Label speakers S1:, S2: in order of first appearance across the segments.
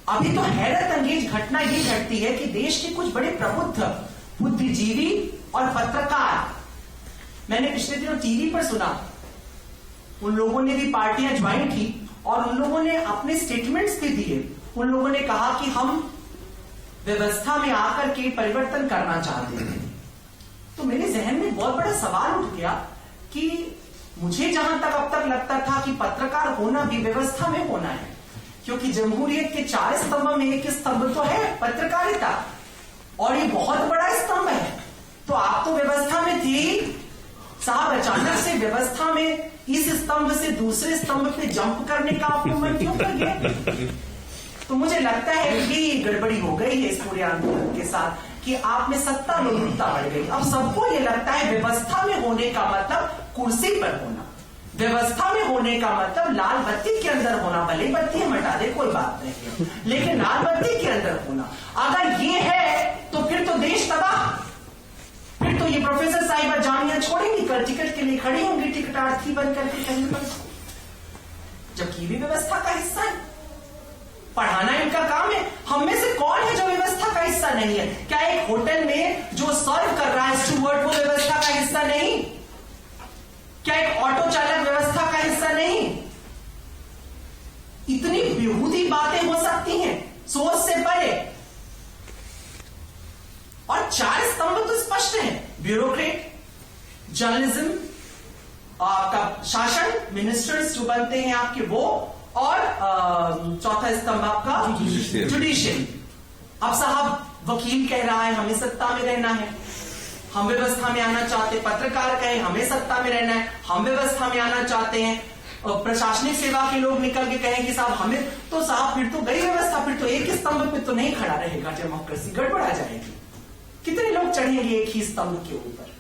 S1: अभी तो हैरत अंगेज घटना ये घटती है कि देश के कुछ बड़े प्रबुद्ध बुद्धिजीवी और पत्रकार, मैंने पिछले दिनों टीवी पर सुना, उन लोगों ने भी पार्टियां ज्वाइन की और उन लोगों ने अपने स्टेटमेंट्स भी दिए। उन लोगों ने कहा कि हम व्यवस्था में आकर के परिवर्तन करना चाहते हैं। तो मेरे जहन में बहुत बड़ा सवाल उठ गया कि मुझे जहां तक अब तक लगता था कि पत्रकार होना भी व्यवस्था में होना है, क्योंकि जमहूरियत के 4 स्तंभ में एक स्तंभ तो है पत्रकारिता, और ये बहुत बड़ा स्तंभ है। तो आप तो व्यवस्था में थी साहब, अचानक से व्यवस्था में इस स्तंभ से दूसरे स्तंभ पे जंप करने का आपको मन क्यों कर गया? तो मुझे लगता है कि गड़बड़ी हो गई है इस पूरे आंदोलन के साथ कि आप में सत्ता लोलुपता बढ़ गई। अब सबको ये लगता है व्यवस्था में होने का मतलब कुर्सी पर होना, व्यवस्था में होने का मतलब लाल बत्ती के अंदर होना, भले बत्ती हम हटा दे कोई बात नहीं, लेकिन लाल बत्ती के अंदर होना अगर ये है तो फिर तो देश तबाह। फिर तो ये प्रोफेसर साहिबा जामिया छोड़ेंगी, कल टिकट के लिए खड़ी होंगी टिकटार्थी बन करके कहीं पर, जबकि भी व्यवस्था का हिस्सा है, पढ़ाना इनका काम है। हम में से कौन है जो व्यवस्था का हिस्सा नहीं है? क्या एक होटल में जो सर्व कर रहा है स्टूवर्ड वो व्यवस्था का हिस्सा नहीं? क्या एक ऑटो चालक व्यवस्था का हिस्सा नहीं? इतनी बेहूदी बातें हो सकती हैं सोच से परे। और 4 स्तंभ तो स्पष्ट हैं, ब्यूरोक्रेट, जर्नलिज्म, आपका शासन, मिनिस्टर्स जो बनते हैं आपके वो, और चौथा स्तंभ आपका जुडिशियरी। अब साहब वकील कह रहा है हमें सत्ता में रहना है, हम व्यवस्था में आना चाहते, पत्रकार कहे हमें सत्ता में रहना है, हम व्यवस्था में आना चाहते हैं, प्रशासनिक सेवा के लोग निकल के कहें कि साहब हमें, तो साहब फिर तो गई व्यवस्था, फिर तो एक ही स्तंभ पे तो नहीं खड़ा रहेगा, डेमोक्रेसी गड़बड़ा जाएगी। कितने लोग चढ़ेंगे एक ही स्तंभ के ऊपर?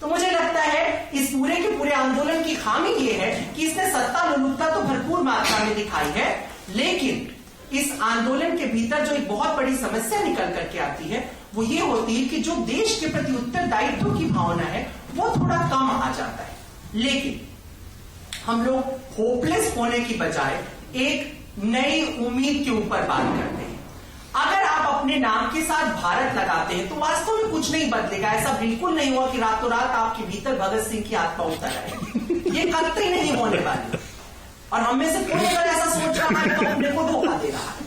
S1: तो मुझे लगता है इस पूरे के पूरे आंदोलन की खामी यह है कि इसने सत्ता लोलुपता तो भरपूर मात्रा में दिखाई है, लेकिन इस आंदोलन के भीतर जो एक बहुत बड़ी समस्या निकल करके आती है वो ये होती है कि जो देश के प्रति उत्तरदायित्व की भावना है वो थोड़ा कम आ जाता है। लेकिन हम लोग होपलेस होने की बजाय एक नई उम्मीद के ऊपर बात करते हैं। अगर आप अपने नाम के साथ भारत लगाते हैं तो वास्तव में कुछ नहीं बदलेगा। ऐसा बिल्कुल नहीं हुआ कि रातों रात आपके भीतर भगत सिंह की आत्मा उतर आए, ये कतई नहीं होने वाली। और हम में से कोई अगर ऐसा सोच रहा है तो अपने को धोखा दे रहा है।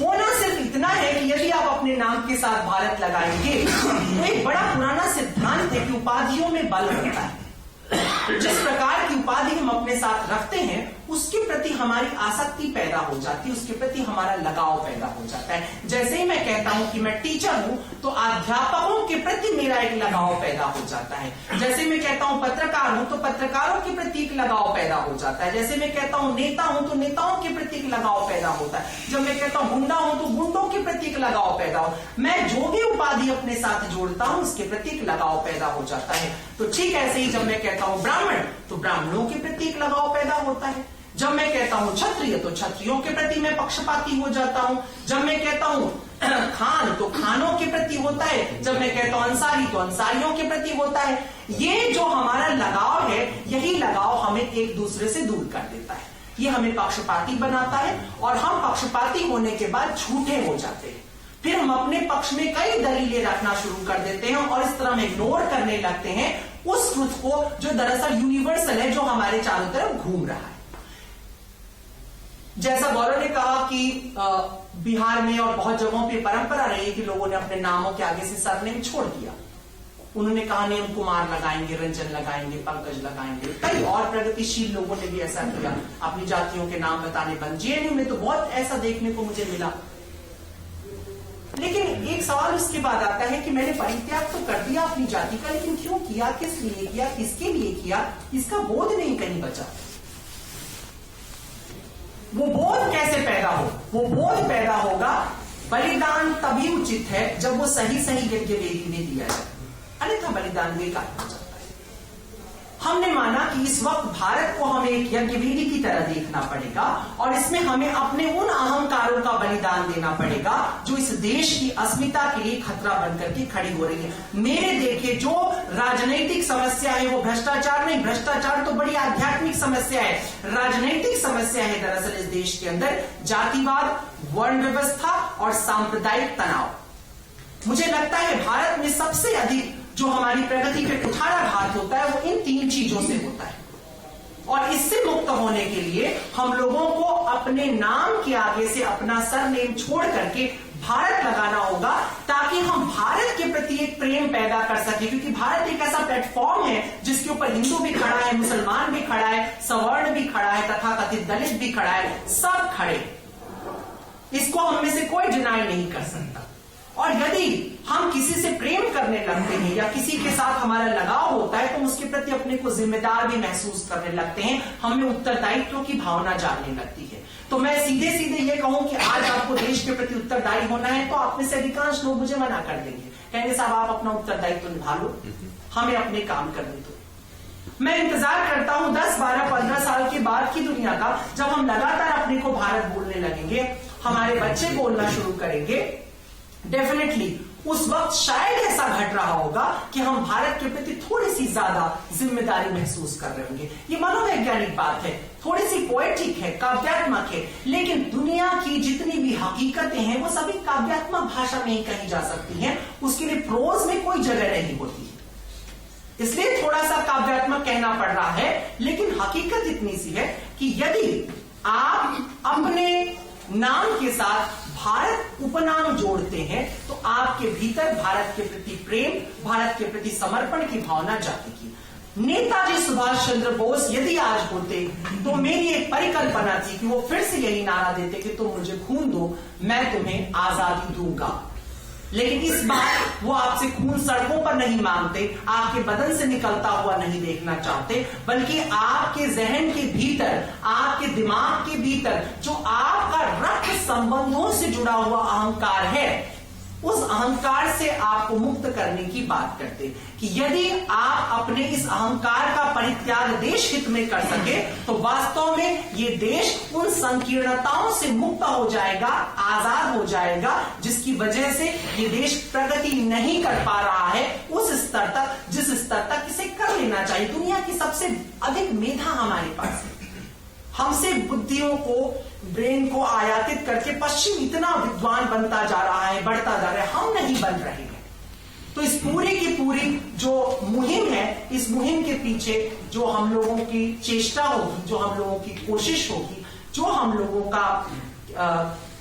S1: होना सिर्फ इतना है कि यदि आप अपने नाम के साथ भारत लगाएंगे तो एक बड़ा पुराना सिद्धांत है कि उपाधियों में बल होता है। जिस प्रकार की उपाधि हम अपने साथ रखते हैं उसके प्रति हमारी आसक्ति पैदा हो जाती है, उसके प्रति हमारा लगाव पैदा हो जाता है। जैसे ही मैं कहता हूं कि मैं टीचर हूं तो अध्यापकों के प्रति मेरा एक लगाव पैदा हो जाता है। जैसे मैं कहता हूं पत्रकार हूं तो पत्रकारों के प्रति एक लगाव पैदा हो जाता है। जैसे मैं कहता हूं नेता हूं तो नेताओं के प्रति एक लगाव पैदा होता है। जब मैं कहता हूं गुंडा हूं तो गुंडों के प्रति एक लगाव पैदा हो, मैं जो भी उपाधि अपने साथ जोड़ता हूं उसके प्रति एक लगाव पैदा हो जाता है। तो ठीक ऐसे ही जब मैं कहता हूं ब्राह्मण तो ब्राह्मणों के प्रति एक लगाव पैदा होता है। जब मैं कहता हूं क्षत्रिय तो क्षत्रियों के प्रति मैं पक्षपाती हो जाता हूं। जब मैं कहता हूं खान तो खानों के प्रति होता है। जब मैं कहता हूं अंसारी तो अंसारियों के प्रति होता है। ये जो हमारा लगाव है यही लगाव हमें एक दूसरे से दूर कर देता है, ये हमें पक्षपाती बनाता है और हम पक्षपाती होने के बाद झूठे हो जाते हैं। फिर हम अपने पक्ष में कई दलीलें रखना शुरू कर देते हैं और इस तरह हम इग्नोर करने लगते हैं उस ट्रुथ को जो दरअसल यूनिवर्सल है, जो हमारे चारों तरफ घूम रहा है। जैसा गौरव ने कहा कि बिहार में और बहुत जगहों पे परंपरा रही है कि लोगों ने अपने नामों के आगे से सरनेम छोड़ दिया। उन्होंने कहा नेम कुमार लगाएंगे, रंजन लगाएंगे, पंकज लगाएंगे। कई और प्रगतिशील लोगों ने भी ऐसा किया, अपनी जातियों के नाम बताने बंद। जेएनयू में तो बहुत ऐसा देखने को मुझे मिला। लेकिन एक सवाल उसके बाद आता है कि मैंने परित्याग तो कर दिया अपनी जाति का, लेकिन क्यों किया, किस लिए किया, किसके लिए किया, इसका बोध नहीं कहीं बचा। वो बोध कैसे पैदा हो? वो बोध पैदा होगा, बलिदान तभी उचित है जब वो सही सही यज्ञ वेदी में दिया जाए, अन्यथा बलिदान बेकार हो जाता है। हमने माना कि इस वक्त भारत को हमें एक यज्ञवेदी की तरह देखना पड़ेगा और इसमें हमें अपने उन अहंकारों का बलिदान देना पड़ेगा जो इस देश की अस्मिता के लिए खतरा बनकर के खड़ी हो रही है। मेरे देखे जो राजनीतिक समस्या है वो भ्रष्टाचार नहीं, भ्रष्टाचार तो बड़ी आध्यात्मिक समस्या है। राजनीतिक समस्या है दरअसल इस देश के अंदर जातिवाद, वर्ण व्यवस्था और सांप्रदायिक तनाव। मुझे लगता है भारत में सबसे अधिक जो हमारी प्रगति पे कुठाराघात होता है वो इन 3 चीजों से होता है और इससे मुक्त होने के लिए हम लोगों को अपने नाम के आगे से अपना सरनेम छोड़ करके भारत लगाना होगा ताकि हम भारत के प्रति एक प्रेम पैदा कर सके, क्योंकि भारत एक ऐसा प्लेटफॉर्म है जिसके ऊपर हिंदू भी खड़ा है, मुसलमान भी खड़ा है, सवर्ण भी खड़ा है, तथाकथित दलित भी खड़ा है, सब खड़े। इसको हम में से कोई डिनाई नहीं कर सकता। और यदि हम किसी से प्रेम करने लगते हैं या किसी के साथ हमारा लगाव होता है तो उसके प्रति अपने को जिम्मेदार भी महसूस करने लगते हैं, हमें उत्तरदायित्व की भावना जानने लगती है। तो मैं सीधे सीधे ये कहूं कि आज आपको देश के प्रति उत्तरदायी होना है तो आप में से अधिकांश लोग मुझे मना कर देंगे, कहेंगे साहब आप अपना उत्तरदायित्व निभा लो, हमें अपने काम करने दो। मैं इंतजार करता हूं 10, 12, 15 साल के बाद की दुनिया का, जब हम लगातार अपने को भारत बोलने लगेंगे, हमारे बच्चे बोलना शुरू करेंगे। डेफिनेटली उस वक्त शायद ऐसा घट रहा होगा कि हम भारत के प्रति थोड़ी सी ज्यादा जिम्मेदारी महसूस कर रहे होंगे। ये मनोवैज्ञानिक बात है, थोड़ी सी पोएटिक है, काव्यात्मक है, लेकिन दुनिया की जितनी भी हकीकतें हैं वो सभी काव्यात्मक भाषा में ही कही जा सकती हैं, उसके लिए प्रोज में कोई जगह नहीं होती है। इसलिए थोड़ा सा काव्यात्मक कहना पड़ रहा है, लेकिन हकीकत इतनी सी है कि यदि आप अपने नाम के साथ भारत उपनाम जोड़ते हैं तो आपके भीतर भारत के प्रति प्रेम, भारत के प्रति समर्पण की भावना जागेगी। नेताजी सुभाष चंद्र बोस यदि आज होते तो मेरी एक परिकल्पना थी कि वो फिर से यही नारा देते कि तुम मुझे खून दो, मैं तुम्हें आजादी दूंगा। लेकिन इस बार वो आपसे खून सड़कों पर नहीं मांगते, आपके बदन से निकलता हुआ नहीं देखना चाहते, बल्कि आपके जहन के भीतर, आपके दिमाग के भीतर जो आपका रक्त संबंधों से जुड़ा हुआ अहंकार है, उस अहंकार से आपको मुक्त करने की बात करते कि यदि आप अपने इस अहंकार का परित्याग देश हित में कर सके तो वास्तव में ये देश उन संकीर्णताओं से मुक्त हो जाएगा, आजाद हो जाएगा, जिसकी वजह से ये देश प्रगति नहीं कर पा रहा है उस स्तर तक जिस स्तर तक इसे कर लेना चाहिए। दुनिया की सबसे अधिक मेधा हमारे पास है, हमसे बुद्धियों को, ब्रेन को आयातित करके पश्चिम इतना विद्वान बनता जा रहा है, बढ़ता जा रहा है, हम नहीं बन रहे हैं। तो इस पूरी की पूरी जो मुहिम है, इस मुहिम के पीछे जो हम लोगों की चेष्टा होगी, जो हम लोगों की कोशिश होगी, जो हम लोगों का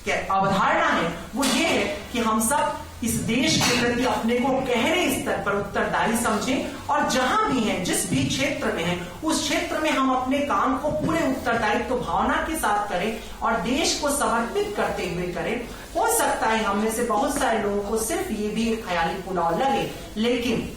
S1: अवधारणा है, वो ये है कि हम सब इस देश के प्रति अपने को गहरे स्तर पर उत्तरदायी समझें और जहां भी हैं, जिस भी क्षेत्र में हैं, उस क्षेत्र में हम अपने काम को पूरे उत्तरदायित्व भावना के साथ करें और देश को समर्पित करते हुए करें। हो सकता है हम में से बहुत सारे लोगों को सिर्फ ये भी एक ख्याली पुलाव लगे, लेकिन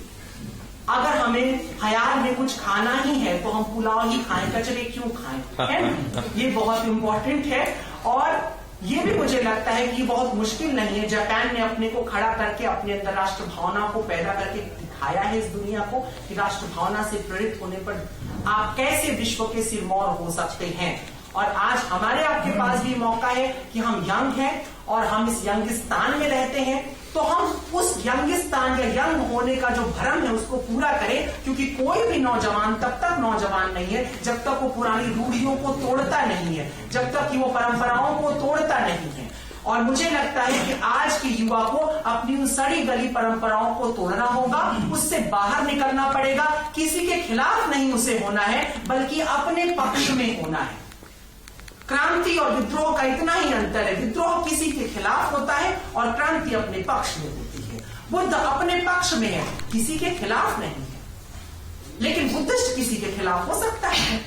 S1: अगर हमें ख्याल में कुछ खाना ही है तो हम पुलाव ही खाएं, कचरे क्यों खाएं, है ना? ये बहुत इंपॉर्टेंट है और ये भी मुझे लगता है कि ये बहुत मुश्किल नहीं है। जापान ने अपने को खड़ा करके अपने अंदर राष्ट्र भावना को पैदा करके दिखाया है इस दुनिया को कि राष्ट्र भावना से प्रेरित होने पर आप कैसे विश्व के सिरमौर हो सकते हैं। और आज हमारे आपके पास भी मौका है कि हम यंग हैं और हम इस यंगिस्तान में रहते हैं, तो हम उस यंगिस्तान या यंग होने का जो भ्रम है उसको पूरा करें, क्योंकि कोई भी नौजवान तब तक नौजवान नहीं है जब तक वो पुरानी रूढ़ियों को तोड़ता नहीं है, जब तक कि वो परंपराओं को तोड़ता नहीं है। और मुझे लगता है कि आज के युवा को अपनी उन सड़ी गली परंपराओं को तोड़ना होगा, उससे बाहर निकलना पड़ेगा। किसी के खिलाफ नहीं उसे होना है, बल्कि अपने पक्ष में होना है। क्रांति और विद्रोह का इतना ही अंतर है, विद्रोह किसी के खिलाफ होता है और क्रांति अपने पक्ष में होती है। बुद्ध अपने पक्ष में है, किसी के खिलाफ नहीं है, लेकिन बुद्धिस्ट किसी के खिलाफ हो सकता है।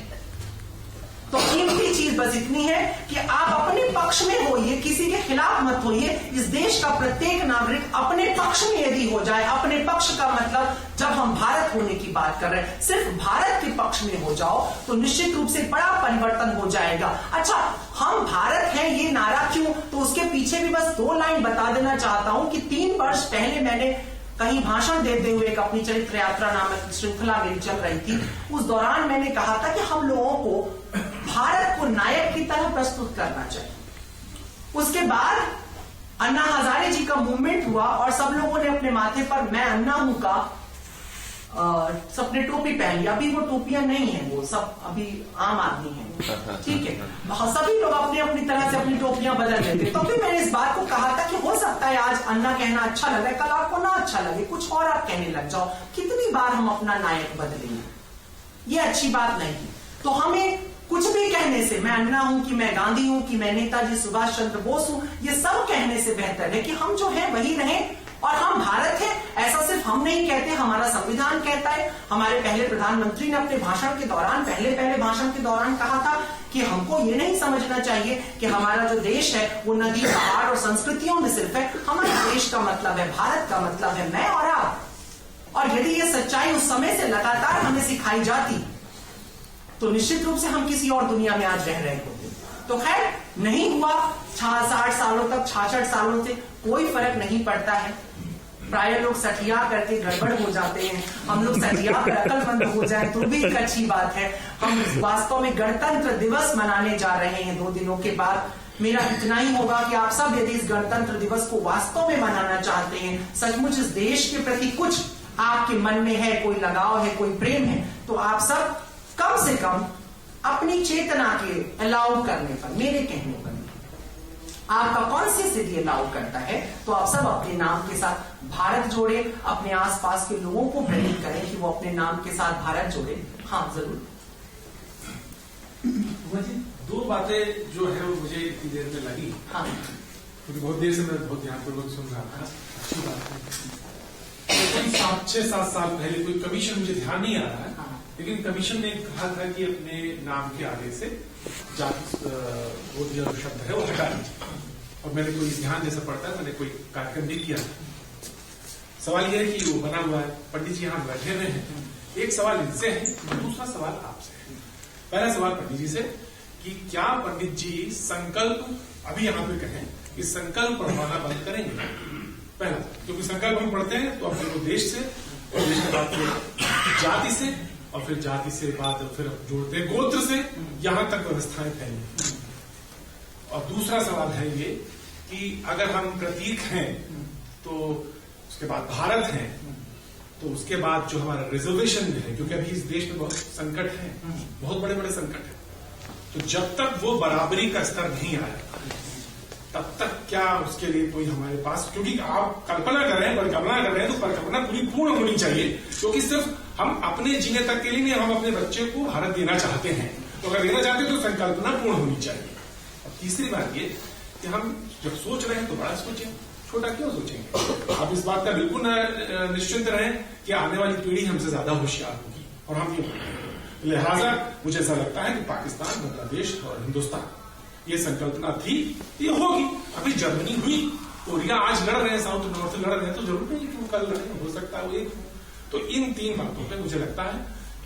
S1: तो कीमती चीज बस इतनी है कि आप अपने पक्ष में होइए, किसी के खिलाफ मत होइए। इस देश का प्रत्येक नागरिक अपने पक्ष में यदि हो जाए, अपने पक्ष का मतलब जब हम भारत होने की बात कर रहे हैं, सिर्फ भारत के पक्ष में हो जाओ तो निश्चित रूप से बड़ा परिवर्तन हो जाएगा। अच्छा, हम भारत हैं ये नारा क्यों, तो उसके पीछे भी बस 2 लाइन बता देना चाहता हूं कि 3 वर्ष पहले मैंने कहीं भाषण देते हुए एक अपनी चरित्र यात्रा नामक श्रृंखला मेरी चल रही थी। उस दौरान मैंने कहा था कि हम लोगों को भारत को नायक की तरह प्रस्तुत करना चाहिए। उसके बाद अन्ना हजारे जी का मूवमेंट हुआ और सब लोगों ने अपने माथे पर मैं अन्ना हूं का सबने टोपी पहन लिया। अभी वो टोपियां नहीं है, वो सब अभी आम आदमी है, ठीक है। सभी लोग अपनी अपनी तरह से अपनी टोपियां बदल लेते। तो फिर मैंने इस बात को कहा था कि हो सकता है आज अन्ना कहना अच्छा लगे, कल आपको ना अच्छा लगे, कुछ और आप कहने लग जाओ। कितनी बार हम अपना नायक बदलेंगे, ये अच्छी बात नहीं। तो हमें कुछ भी कहने से, मैं अन्ना हूं कि मैं गांधी हूं कि मैं नेताजी सुभाष चंद्र बोस हूं, ये सब कहने से बेहतर है कि हम जो है वही रहें और हम भारत हैं। ऐसा सिर्फ हम नहीं कहते, हमारा संविधान कहता है। हमारे पहले प्रधानमंत्री ने अपने भाषण के दौरान, पहले भाषण के दौरान कहा था कि हमको ये नहीं समझना चाहिए कि हमारा जो देश है वो नदी, पहाड़ और संस्कृतियों में सिर्फ है। हमारे देश का मतलब है, भारत का मतलब है मैं और आप। और यदि ये सच्चाई उस समय से लगातार हमें सिखाई जाती तो निश्चित रूप से हम किसी और दुनिया में आज रह रहे होते। तो खैर नहीं हुआ। 60 सालों तक, 66 सालों से कोई फर्क नहीं पड़ता है। प्राय लोग सठिया करके गड़बड़ हो जाते हैं, हम लोग सठिया कर अकलमंद हो जाए तो भी एक अच्छी बात है। हम वास्तव में गणतंत्र दिवस मनाने जा रहे हैं 2 दिनों के बाद। मेरा इतना ही होगा कि आप सब यदि इस गणतंत्र दिवस को वास्तव में मनाना चाहते हैं, सचमुच इस देश के प्रति कुछ आपके मन में है, कोई लगाव है, कोई प्रेम है, तो आप सब कम से कम अपनी चेतना के अलाउ करने पर, मेरे कहने पर, आपका कॉन्शियस यदि अलाउ करता है तो आप सब अपने नाम के साथ भारत जोड़े, अपने आसपास के लोगों को प्रेरित करें कि वो अपने नाम के साथ भारत जोड़े। हाँ जरूर।
S2: मुझे 2 बातें जो है वो मुझे इतनी देर में लगी।
S1: हाँ,
S2: क्योंकि बहुत देर से मैं बहुत ध्यानपूर्वक सुन रहा था। अच्छी बात है। कोई 6-7 साल पहले कोई कमीशन, मुझे ध्यान नहीं आ रहा है, लेकिन कमीशन ने कहा था कि अपने नाम के आगे से जाति वो जो शब्द है वो हटा दीजिए। और मैंने कोई ध्यान जैसा पड़ता है, मैंने कोई कार्यक्रम भी किया। सवाल यह है कि वो बना हुआ है, पंडित जी यहाँ बैठे हुए हैं। एक सवाल इनसे है, दूसरा सवाल आपसे है। पहला सवाल पंडित जी से कि क्या पंडित जी संकल्प अभी यहाँ पे कहें कि संकल्प पढ़वाना बंद करेंगे? पहला, क्योंकि संकल्प हम पढ़ते हैं तो अपने देश से, और देश के बाद फिर जाति से, और फिर जाति से बाद फिर जोड़ते हैं गोत्र से, यहां तक व्यवस्थाएं फैली। और दूसरा सवाल है ये कि अगर हम प्रतीक हैं तो उसके बाद भारत हैं, तो उसके बाद जो हमारा रिजर्वेशन है, क्योंकि अभी इस देश में बहुत संकट है, बहुत बड़े बड़े संकट है, तो जब तक वो बराबरी का स्तर नहीं आया तब तक क्या उसके लिए कोई हमारे पास, क्योंकि आप कल्पना कर रहे हैं, परिकल्पना कर रहे हैं, तो परिकल्पना पूरी पूर्ण होनी चाहिए। क्योंकि सिर्फ हम अपने जीने तक के लिए नहीं, हम अपने बच्चे को भारत देना चाहते हैं, तो अगर देना चाहते हैं तो संकल्पना पूर्ण होनी चाहिए। और तीसरी बात ये कि हम जब सोच रहे हैं तो बड़ा सोचें, छोटा क्यों सोचेंगे? आप इस बात का बिल्कुल निश्चिंत रहें कि आने वाली पीढ़ी हमसे ज्यादा होशियार होगी और हम ये। लिहाजा मुझे ऐसा लगता है कि पाकिस्तान, बांग्लादेश और हिंदुस्तान, ये संकल्पना थी, ये होगी। अभी जर्मनी हुई, कोरिया आज लड़ रहे हैं, साउथ नॉर्थ लड़ रहे हैं, तो जरूर नहीं कि वो कल लड़े, हो सकता है वो एक। तो इन 3 बातों पे मुझे लगता है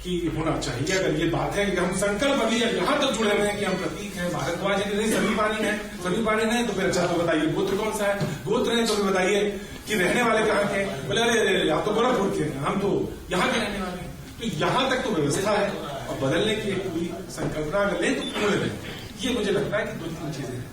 S2: कि होना चाहिए। अगर ये बात है कि हम संकल्प अभी यहां तक जुड़े हुए हैं कि हम प्रतीक हैं, भारतवाज है कि नहीं, सभी पानी है, सभी पानी नहीं, तो फिर अच्छा तो बताइए गोत्र कौन सा है, गोत्र है तो भी बताइए कि रहने वाले कहाँ के। बोले अरे आप तो गोरखपुर के हैं, हम तो यहाँ के रहने वाले हैं। तो यहां तक तो व्यवस्था है, और बदलने की एक पूरी संकल्पना अगर लें तो पूरे लें। ये मुझे लगता है कि 2-3 चीजें हैं।